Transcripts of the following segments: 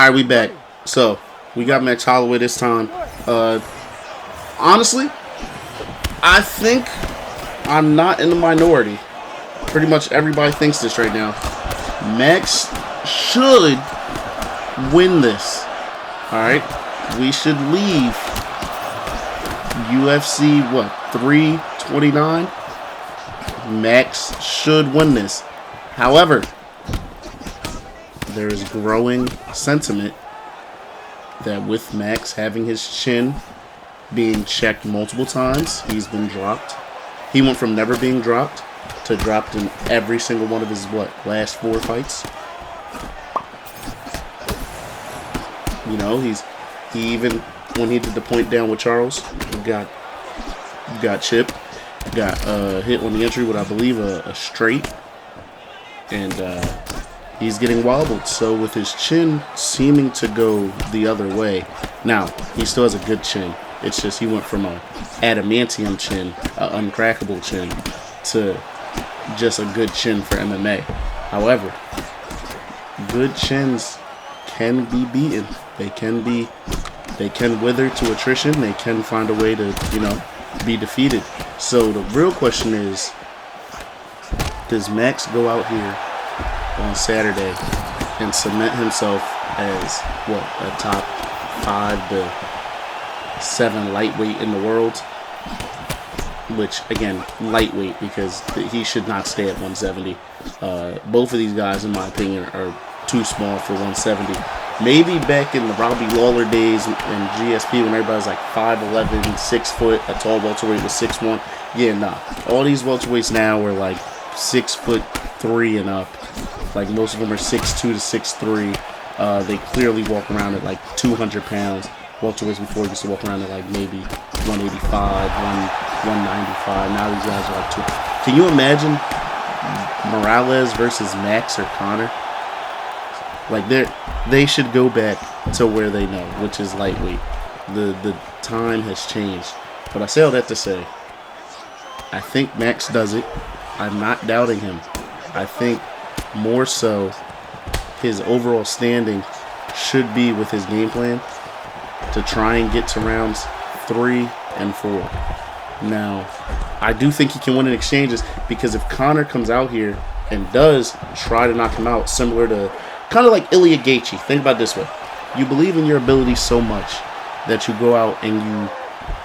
Alright, we back. So, we got Max Holloway this time. Honestly, I think I'm not in the minority. Pretty much everybody thinks this right now. Max should win this. Alright? We should leave UFC, 329? Max should win this. However, there is growing sentiment that with Max having his chin being checked multiple times, he's been dropped. He went from never being dropped to dropped in every single one of his, last 4 fights. You know, he even, when he did the point down with Charles, got chipped, got hit on the entry with, I believe, a straight. And he's getting wobbled. So with his chin seeming to go the other way, now he still has a good chin. It's just he went from a adamantium chin, an uncrackable chin, to just a good chin for MMA. However, good chins can be beaten. They can wither to attrition. They can find a way to, be defeated. So the real question is, does Max go out here on Saturday and cement himself as a top 5 to 7 lightweight in the world? Which, again, lightweight, because he should not stay at 170. Both of these guys, in my opinion, are too small for 170. Maybe back in the Robbie Lawler days in GSP when everybody was like 5'11", 6 foot, a tall welterweight was 6'1". Yeah, nah. All these welterweights now are like 6'3" and up. Like most of them are 6'2" to 6'3". They clearly walk around at like 200 pounds. Welterweights before used to walk around at like maybe 185, 195. Now these guys are like 2. Can you imagine Morales versus Max or Conor? Like they should go back to where they know, which is lightweight. The time has changed. But I say all that to say, I think Max does it. I'm not doubting him. I think more so his overall standing should be with his game plan to try and get to rounds 3 and 4. Now, I do think he can win in exchanges, because if Conor comes out here and does try to knock him out, similar to kind of like Ilya Gaethje. Think about it this way. You believe in your ability so much that you go out and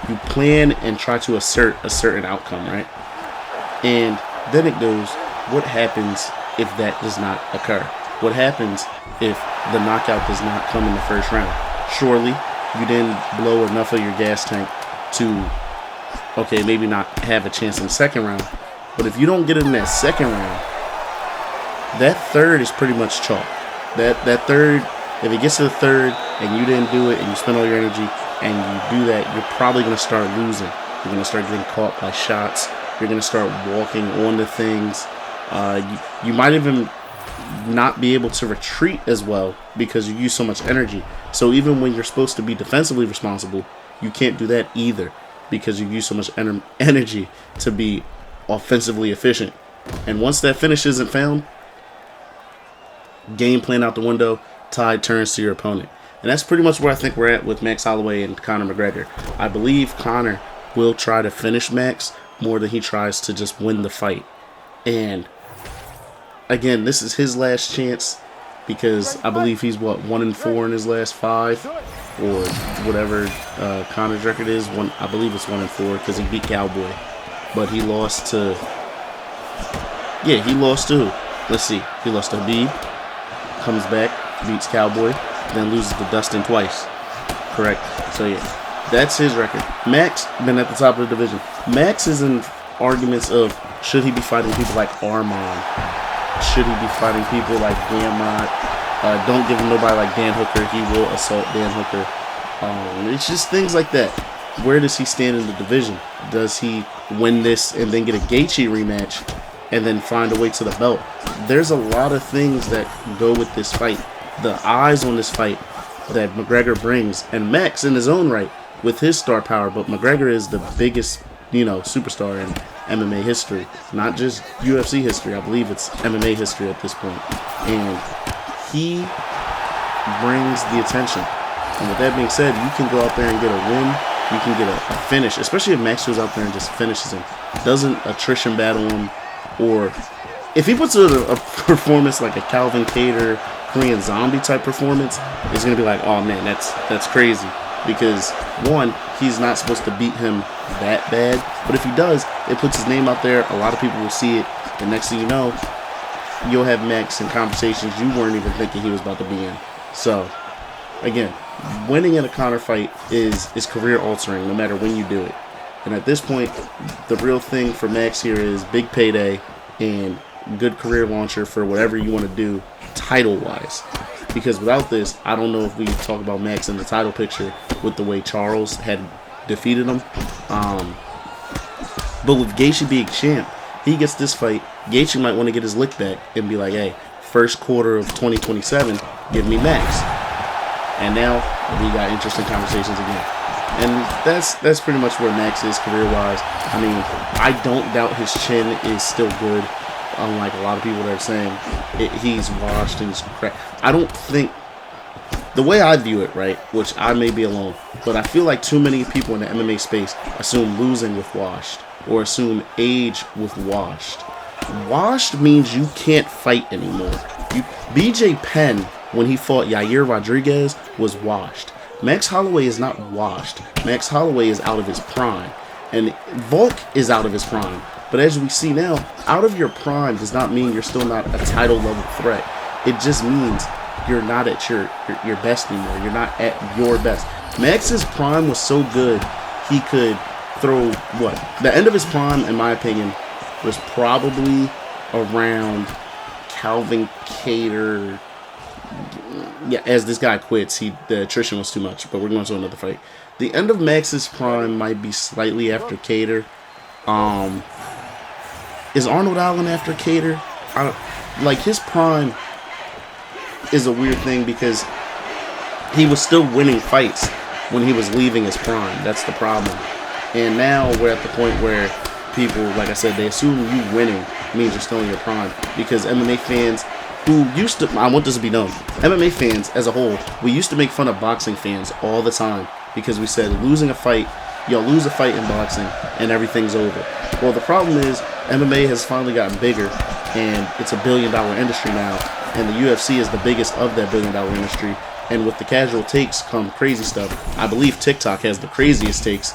you plan and try to assert a certain outcome, right? And then it goes, what happens if that does not occur? What happens if the knockout does not come in the first round? Surely you didn't blow enough of your gas tank to, okay, maybe not have a chance in the second round. But if you don't get in that second round, that third is pretty much chalk. That third, if it gets to the third and you didn't do it and you spend all your energy and you do that, you're probably going to start losing. You're going to start getting caught by shots. You're going to start walking onto things. You might even not be able to retreat as well because you use so much energy. So even when you're supposed to be defensively responsible, you can't do that either because you use so much energy to be offensively efficient. And once that finish isn't found, game plan out the window, tide turns to your opponent. And that's pretty much where I think we're at with Max Holloway and Conor McGregor. I believe Conor will try to finish Max more than he tries to just win the fight. And again, this is his last chance because I believe he's 1-4 in his last 5 or whatever Conor's record is. I believe it's 1-4 because he beat Cowboy, but he lost to let's see, he lost to Habib, comes back, beats Cowboy, then loses to Dustin twice. Correct. So yeah, that's his record. Max been at the top of the division. Max is in arguments of should he be fighting people like Arman? Should he be fighting people like Gamrot? Don't give him nobody like Dan Hooker. He will assault Dan Hooker. It's just things like that. Where does he stand in the division? Does he win this and then get a Gaethje rematch and then find a way to the belt? There's a lot of things that go with this fight. The eyes on this fight that McGregor brings, and Max in his own right with his star power, but McGregor is the biggest, superstar in MMA history, not just UFC history. I believe it's MMA history at this point. And he brings the attention. And with that being said, you can go out there and get a win. You can get a finish, especially if Max goes out there and just finishes him. Doesn't attrition battle him, or if he puts a performance like a Calvin Kattar, Korean Zombie type performance, it's going to be like, oh man, that's crazy. Because one, he's not supposed to beat him that bad. But if he does, it puts his name out there. A lot of people will see it. And next thing you know, you'll have Max in conversations you weren't even thinking he was about to be in. So, again, winning in a Conor fight is career altering no matter when you do it. And at this point, the real thing for Max here is big payday and good career launcher for whatever you want to do title-wise. Because without this, I don't know if we talk about Max in the title picture with the way Charles had defeated him. But with Gaethje being champ, he gets this fight. Gaethje might want to get his lick back and be like, hey, first quarter of 2027, give me Max. And now we got interesting conversations again. And that's pretty much where Max is career-wise. I mean, I don't doubt his chin is still good. Unlike a lot of people that are saying he's washed and he's cracked. I don't think, the way I view it, right, which I may be alone, but I feel like too many people in the MMA space assume losing with washed or assume age with washed. Washed means you can't fight anymore. BJ Penn, when he fought Yair Rodriguez, was washed. Max Holloway is not washed. Max Holloway is out of his prime. And Volk is out of his prime. But as we see now, out of your prime does not mean you're still not a title level threat. It just means you're not at your best anymore. You're not at your best. Max's prime was so good, he could throw what? The end of his prime, in my opinion, was probably around Calvin Kattar. Yeah, as this guy quits, the attrition was too much. But we're going to another fight. The end of Max's prime might be slightly after Kattar. Is Arnold Allen after Kattar? Like, his prime is a weird thing because he was still winning fights when he was leaving his prime. That's the problem. And now we're at the point where people, like I said, they assume you winning means you're still in your prime. Because MMA fans who used to, I want this to be known, MMA fans as a whole, we used to make fun of boxing fans all the time because we said losing a fight, you'll lose a fight in boxing and everything's over. Well, the problem is MMA has finally gotten bigger and it's $1 billion industry now, and the UFC is the biggest of that $1 billion industry. And with the casual takes come crazy stuff. I believe TikTok has the craziest takes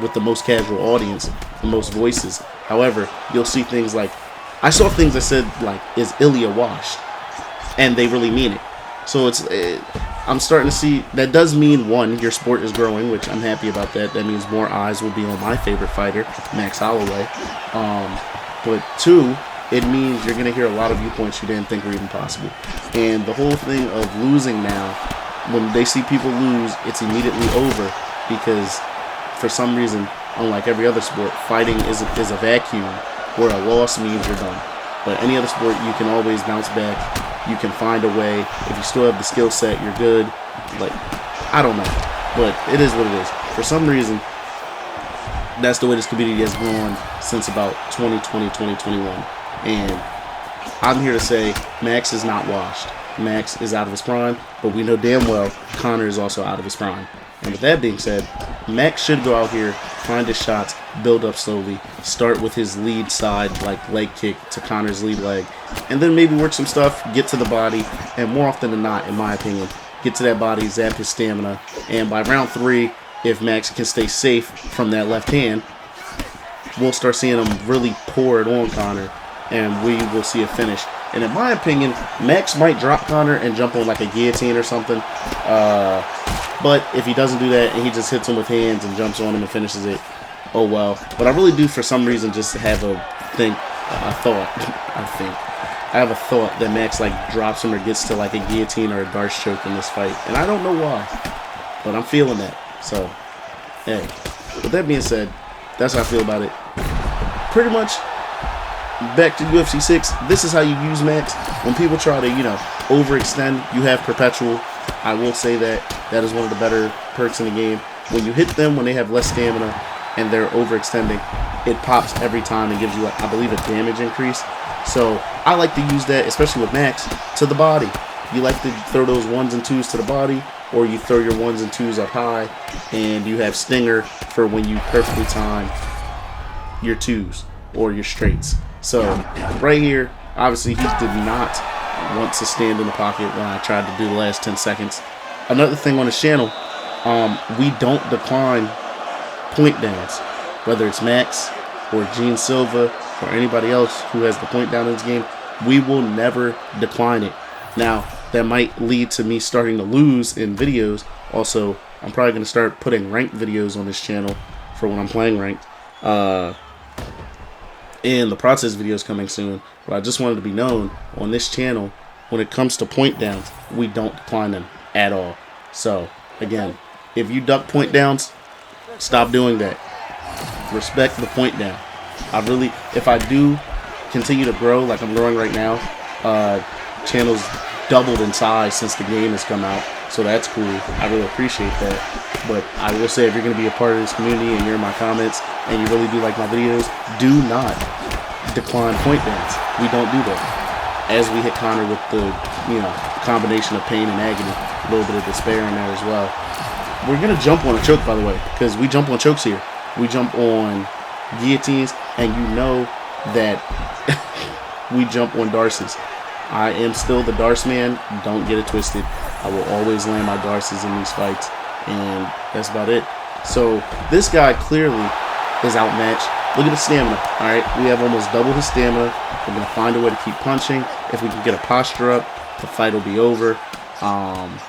with the most casual audience, the most voices. However, you'll see things like, I saw things that said like, is Ilya washed? And they really mean it. So I'm starting to see, that does mean, one, your sport is growing, which I'm happy about that. That means more eyes will be on my favorite fighter, Max Holloway. But two, it means you're going to hear a lot of viewpoints you didn't think were even possible. And the whole thing of losing now, when they see people lose, it's immediately over because for some reason, unlike every other sport, fighting is a vacuum where a loss means you're done. But any other sport, you can always bounce back. You can find a way. If you still have the skill set, you're good. Like, I don't know. But it is what it is. For some reason, that's the way this community has grown since about 2020, 2021. And I'm here to say Max is not washed. Max is out of his prime, but we know damn well Conor is also out of his prime. And with that being said, Max should go out here, find his shots, build up slowly, start with his lead side, like leg kick to Conor's lead leg, and then maybe work some stuff, get to the body, and more often than not, in my opinion, get to that body, zap his stamina, and by round 3, if Max can stay safe from that left hand, we'll start seeing him really pour it on Conor, and we will see a finish. And in my opinion, Max might drop Conor and jump on like a guillotine or something. But if he doesn't do that and he just hits him with hands and jumps on him and finishes it, oh well. But I really do, for some reason, just have a thought that Max like drops him or gets to like a guillotine or a Darce choke in this fight. And I don't know why, but I'm feeling that. So, hey, with that being said, that's how I feel about it. Pretty much, back to UFC 6, this is how you use Max. When people try to, overextend, you have Perpetual. I will say that is one of the better perks in the game. When you hit them when they have less stamina and they're overextending, it pops every time and gives you, I believe, a damage increase. So I like to use that, especially with Max, to the body. you like to throw those 1s and 2s to the body, or you throw your 1s and 2s up high, and you have stinger for when you perfectly time your 2s or your straights. So right here, obviously he did not want to stand in the pocket when I tried to do the last 10 seconds. Another thing on this channel, we don't decline point downs, whether it's Max or Gene Silva or anybody else who has the point down in this game. We will never decline it. Now, that might lead to me starting to lose in videos. Also, I'm probably going to start putting ranked videos on this channel for when I'm playing ranked. And the process videos coming soon. But I just wanted to be known on this channel, when it comes to point downs, we don't decline them at all. So, again, if you duck point downs, stop doing that. Respect the point down. If I do continue to grow like I'm growing right now, channel's doubled in size since the game has come out, so that's cool. I really appreciate that. But I will say, if you're going to be a part of this community and you're in my comments and you really do like my videos, do not decline point downs. We don't do that. As we hit Connor with the combination of pain and agony, a little bit of despair in there as well. We're going to jump on a choke, by the way, because we jump on chokes here. We jump on guillotines, and you know that we jump on Darces. I am still the Darce man. Don't get it twisted. I will always land my Darces in these fights, and that's about it. So this guy clearly is outmatched. Look at the stamina. All right, we have almost double his stamina. We're gonna find a way to keep punching. If we can get a posture up, the fight will be over.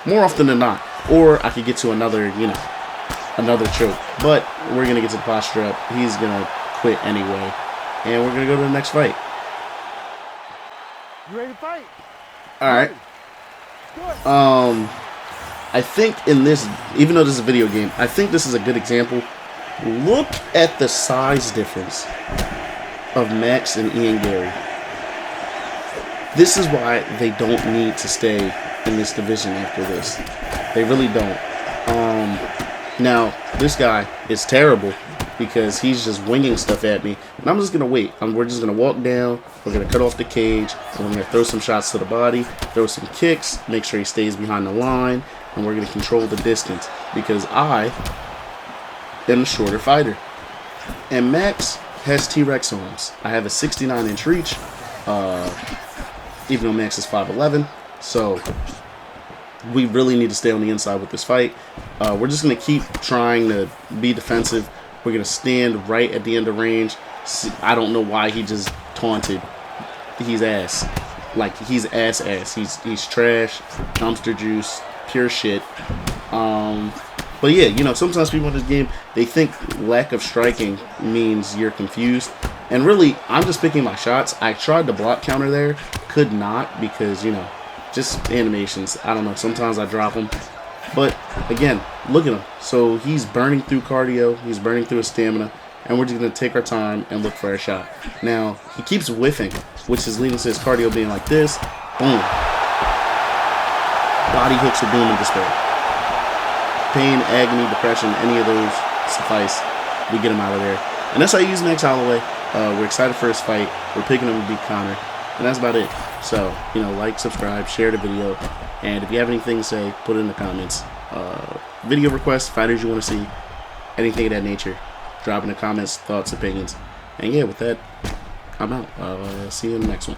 More often than not, or I could get to another choke. But we're gonna get to the posture up. He's gonna quit anyway, and we're gonna go to the next fight. You ready to fight? All right. I think in this, even though this is a video game, I think this is a good example. Look at the size difference of Max and Ian Gary. This is why they don't need to stay in this division after this. They really don't. Now, this guy is terrible because he's just winging stuff at me. And I'm just going to wait. We're just going to walk down. We're going to cut off the cage. And we're going to throw some shots to the body, throw some kicks, make sure he stays behind the line. And we're going to control the distance because I am a shorter fighter. And Max has T-Rex arms. I have a 69-inch reach, even though Max is 5'11". So we really need to stay on the inside with this fight. We're just going to keep trying to be defensive. We're going to stand right at the end of range. I don't know why he just taunted. He's ass. Like, he's ass. He's trash, dumpster juice, pure shit. But yeah, sometimes people in this game, they think lack of striking means you're confused. And really, I'm just picking my shots. I tried to block counter there. Could not because, just animations. I don't know. Sometimes I drop them. But, again, look at him. So, he's burning through cardio. He's burning through his stamina. And we're just going to take our time and look for our shot. Now, he keeps whiffing, which is leading to his cardio being like this. Boom. Body hooks of doom and despair. Pain, agony, depression, any of those suffice. We get him out of there. And that's how you use Max Holloway. We're excited for his fight. We're picking him to beat Connor. And that's about it. So, like, subscribe, share the video. And if you have anything to say, put it in the comments. Video requests, fighters you want to see, anything of that nature. Drop in the comments, thoughts, opinions. And yeah, with that, I'm out. See you in the next one.